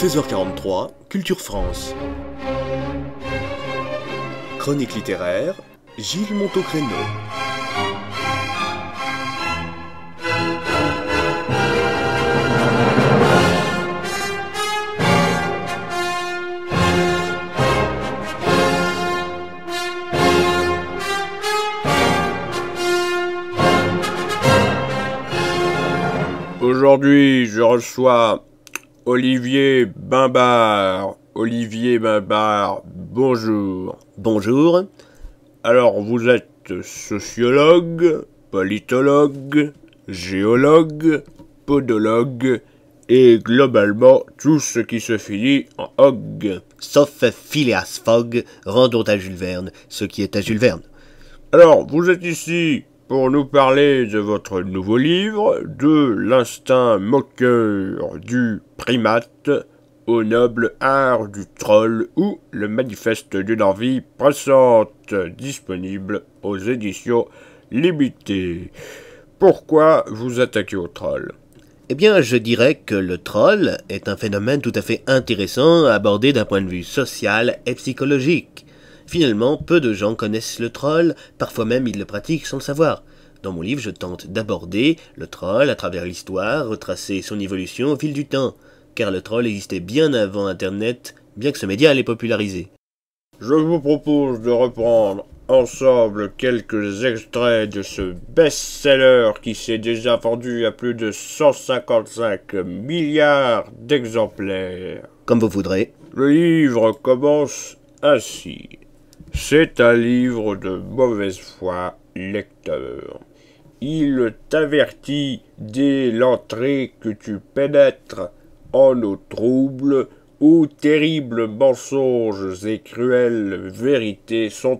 16h43, Culture France. Chronique littéraire, Gilles Montocréneau. Aujourd'hui, je reçois Olivier Bimbard. Olivier Bimbard, bonjour. Bonjour. Alors, vous êtes sociologue, politologue, géologue, podologue et globalement tout ce qui se finit en og. Sauf Phileas Fogg, rendons à Jules Verne ce qui est à Jules Verne. Alors, vous êtes ici pour nous parler de votre nouveau livre, de l'instinct moqueur du primate au noble art du troll ou le manifeste d'une envie pressante, disponible aux éditions limitées. Pourquoi vous attaquez au troll ? Eh bien, je dirais que le troll est un phénomène tout à fait intéressant à aborder d'un point de vue social et psychologique. Finalement, peu de gens connaissent le troll, parfois même ils le pratiquent sans le savoir. Dans mon livre, je tente d'aborder le troll à travers l'histoire, retracer son évolution au fil du temps, car le troll existait bien avant Internet, bien que ce média l'ait popularisé. Je vous propose de reprendre ensemble quelques extraits de ce best-seller qui s'est déjà vendu à plus de 155 milliards d'exemplaires. Comme vous voudrez. Le livre commence ainsi. C'est un livre de mauvaise foi, lecteur. Il t'avertit dès l'entrée que tu pénètres en eau trouble où terribles mensonges et cruelles vérités sont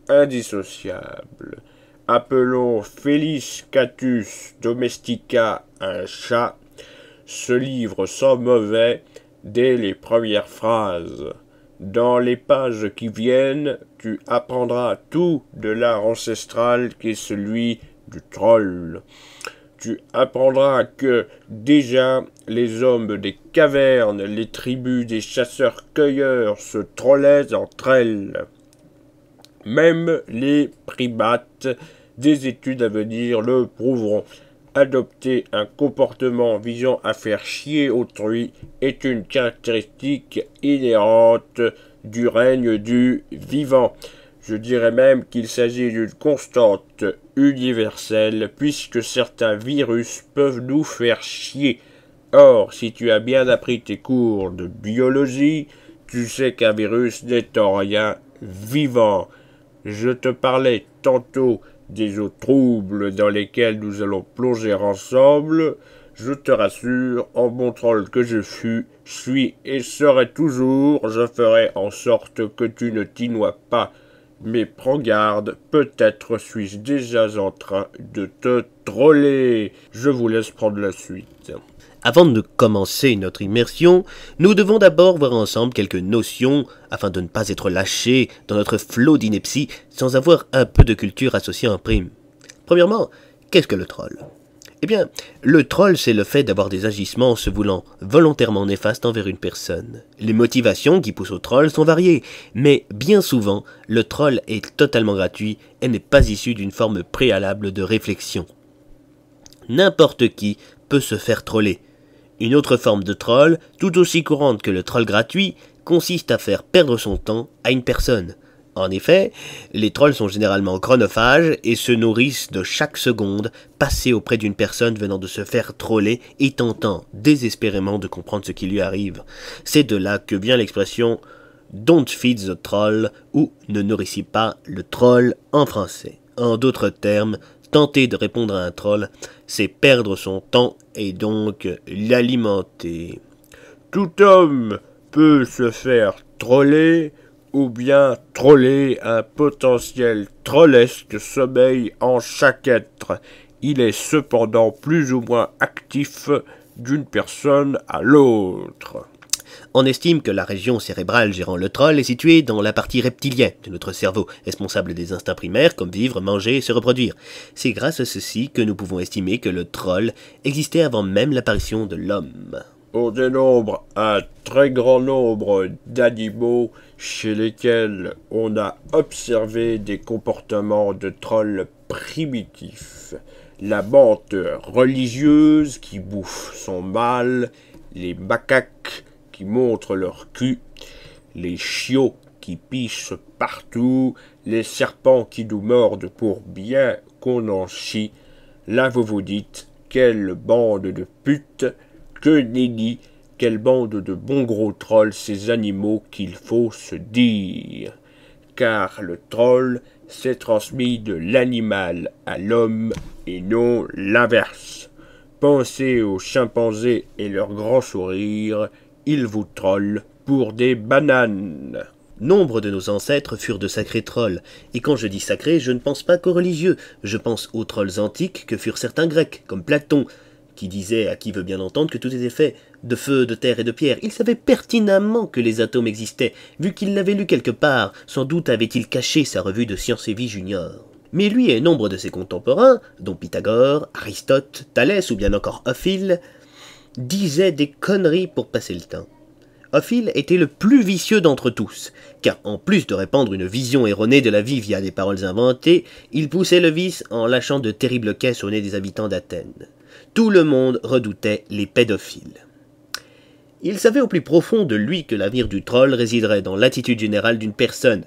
indissociables. Appelons Felis Catus Domestica un chat. Ce livre sent mauvais dès les premières phrases. Dans les pages qui viennent, tu apprendras tout de l'art ancestral qui est celui du troll. Tu apprendras que, déjà, les hommes des cavernes, les tribus des chasseurs-cueilleurs se trollaient entre elles. Même les primates, des études à venir le prouveront. Adopter un comportement visant à faire chier autrui est une caractéristique inhérente du règne du vivant. Je dirais même qu'il s'agit d'une constante universelle, puisque certains virus peuvent nous faire chier. Or, si tu as bien appris tes cours de biologie, tu sais qu'un virus n'est en rien vivant. Je te parlais tantôt des eaux troubles dans lesquelles nous allons plonger ensemble. Je te rassure, en bon troll que je suis et serai toujours, je ferai en sorte que tu ne t'y noies pas. Mais prends garde, peut-être suis-je déjà en train de te troller. Je vous laisse prendre la suite. Avant de commencer notre immersion, nous devons d'abord voir ensemble quelques notions afin de ne pas être lâchés dans notre flot d'ineptie sans avoir un peu de culture associée en prime. Premièrement, qu'est-ce que le troll ? Eh bien, le troll, c'est le fait d'avoir des agissements se voulant volontairement néfastes envers une personne. Les motivations qui poussent au troll sont variées, mais bien souvent, le troll est totalement gratuit et n'est pas issu d'une forme préalable de réflexion. N'importe qui peut se faire troller. Une autre forme de troll, tout aussi courante que le troll gratuit, consiste à faire perdre son temps à une personne. En effet, les trolls sont généralement chronophages et se nourrissent de chaque seconde passée auprès d'une personne venant de se faire troller et tentant désespérément de comprendre ce qui lui arrive. C'est de là que vient l'expression « don't feed the troll » ou « ne nourrissez pas le troll » en français. En d'autres termes, tenter de répondre à un troll, c'est perdre son temps et donc l'alimenter. Tout homme peut se faire troller ou bien troller. Un potentiel trollesque sommeille en chaque être. Il est cependant plus ou moins actif d'une personne à l'autre. On estime que la région cérébrale gérant le troll est située dans la partie reptilienne de notre cerveau, responsable des instincts primaires comme vivre, manger et se reproduire. C'est grâce à ceci que nous pouvons estimer que le troll existait avant même l'apparition de l'homme. On dénombre un très grand nombre d'animaux chez lesquels on a observé des comportements de trolls primitifs. La menthe religieuse qui bouffe son mâle, les macaques qui montrent leur cul, les chiots qui pissent partout, les serpents qui nous mordent pour bien qu'on en chie. Là vous vous dites, quelle bande de putes, que nenni, quelle bande de bons gros trolls ces animaux qu'il faut se dire. Car le troll s'est transmis de l'animal à l'homme et non l'inverse. Pensez aux chimpanzés et leurs grands sourires, ils vous trollent pour des bananes. Nombre de nos ancêtres furent de sacrés trolls, et quand je dis sacrés, je ne pense pas qu'aux religieux, je pense aux trolls antiques que furent certains Grecs, comme Platon, qui disait, à qui veut bien entendre, que tout était fait de feu, de terre et de pierre. Il savait pertinemment que les atomes existaient, vu qu'il l'avait lu quelque part, sans doute avait-il caché sa revue de Science et Vie Junior. Mais lui et nombre de ses contemporains, dont Pythagore, Aristote, Thalès ou bien encore Ophile, disaient des conneries pour passer le temps. Ophile était le plus vicieux d'entre tous, car en plus de répandre une vision erronée de la vie via des paroles inventées, il poussait le vice en lâchant de terribles caisses au nez des habitants d'Athènes. Tout le monde redoutait les pédophiles. Il savait au plus profond de lui que l'avenir du troll résiderait dans l'attitude générale d'une personne.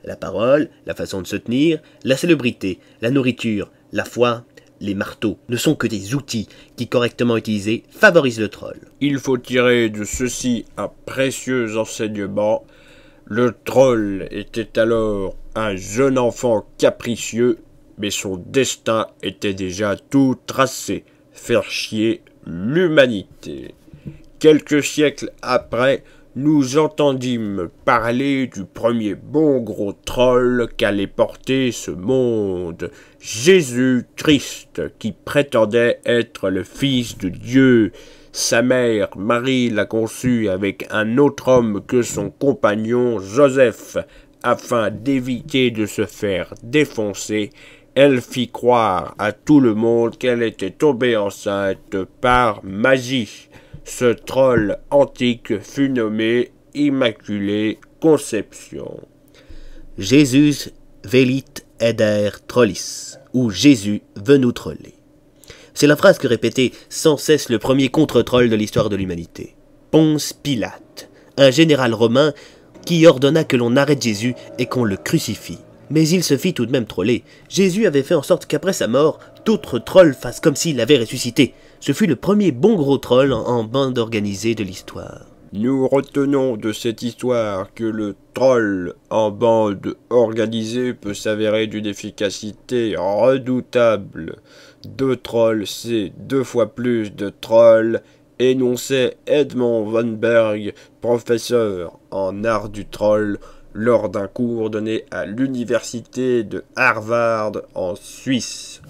La parole, la façon de se tenir, la célébrité, la nourriture, la foi, les marteaux ne sont que des outils qui, correctement utilisés, favorisent le troll. Il faut tirer de ceci un précieux enseignement. Le troll était alors un jeune enfant capricieux, mais son destin était déjà tout tracé. Faire chier l'humanité. Quelques siècles après, nous entendîmes parler du premier bon gros troll qu'allait porter ce monde, Jésus-Christ, qui prétendait être le Fils de Dieu. Sa mère, Marie, l'a conçu avec un autre homme que son compagnon Joseph, afin d'éviter de se faire défoncer. Elle fit croire à tout le monde qu'elle était tombée enceinte par magie. Ce troll antique fut nommé Immaculée Conception. Jésus velit eder trollis, ou Jésus veut nous troller. C'est la phrase que répétait sans cesse le premier contre-troll de l'histoire de l'humanité. Ponce Pilate, un général romain qui ordonna que l'on arrête Jésus et qu'on le crucifie. Mais il se fit tout de même troller. Jésus avait fait en sorte qu'après sa mort, d'autres trolls fassent comme s'il avait ressuscité. Ce fut le premier bon gros troll en bande organisée de l'histoire. Nous retenons de cette histoire que le troll en bande organisée peut s'avérer d'une efficacité redoutable. 2 trolls, c'est 2 fois plus de trolls, énonçait Edmond Weinberg, professeur en art du troll, lors d'un cours donné à l'université de Harvard en Suisse.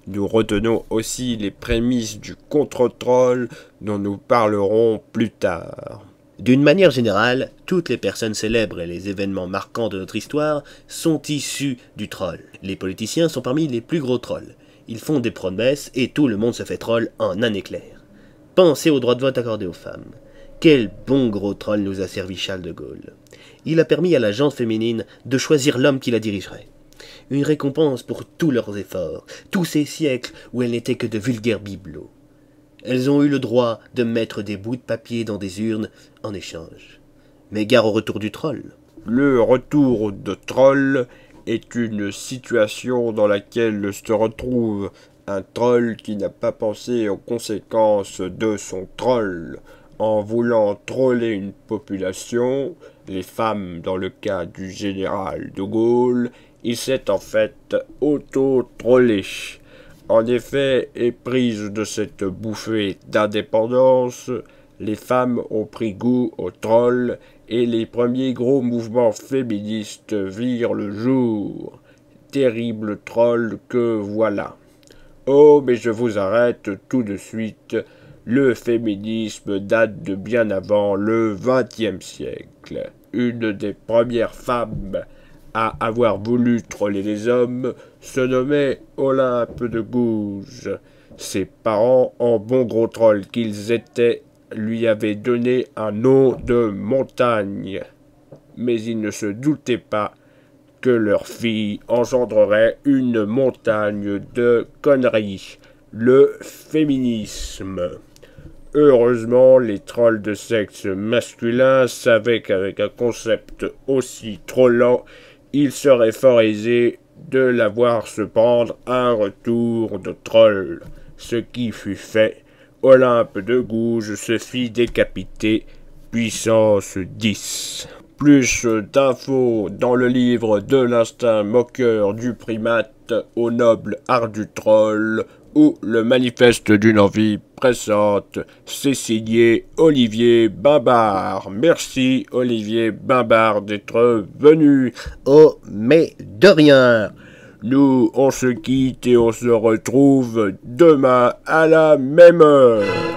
Nous retenons aussi les prémices du contre-troll dont nous parlerons plus tard. D'une manière générale, toutes les personnes célèbres et les événements marquants de notre histoire sont issus du troll. Les politiciens sont parmi les plus gros trolls. Ils font des promesses et tout le monde se fait troll en un éclair. Pensez au droit de vote accordé aux femmes. Quel bon gros troll nous a servi Charles de Gaulle. Il a permis à la gente féminine de choisir l'homme qui la dirigerait. Une récompense pour tous leurs efforts, tous ces siècles où elles n'étaient que de vulgaires bibelots. Elles ont eu le droit de mettre des bouts de papier dans des urnes en échange. Mais gare au retour du troll. Le retour de troll est une situation dans laquelle se retrouve un troll qui n'a pas pensé aux conséquences de son troll. En voulant troller une population, les femmes dans le cas du général de Gaulle, il s'est en fait auto-trollé. En effet, éprise de cette bouffée d'indépendance, les femmes ont pris goût au troll et les premiers gros mouvements féministes virent le jour. Terrible troll que voilà. Oh, mais je vous arrête tout de suite. Le féminisme date de bien avant le XXe siècle. Une des premières femmes à avoir voulu troller les hommes se nommait Olympe de Gouges. Ses parents, en bons gros trolls qu'ils étaient, lui avaient donné un nom de montagne. Mais ils ne se doutaient pas que leur fille engendrerait une montagne de conneries, le féminisme. Heureusement, les trolls de sexe masculin savaient qu'avec un concept aussi trollant, il serait fort aisé de la voir se prendre un retour de troll. Ce qui fut fait, Olympe de Gouges se fit décapiter, puissance 10. Plus d'infos dans le livre de l'instinct moqueur du primate au noble art du troll ou le manifeste d'une envie pressante. C'est signé Olivier Bimbard. Merci Olivier Bimbard d'être venu. Oh, mais de rien. Nous, on se quitte et on se retrouve demain à la même heure.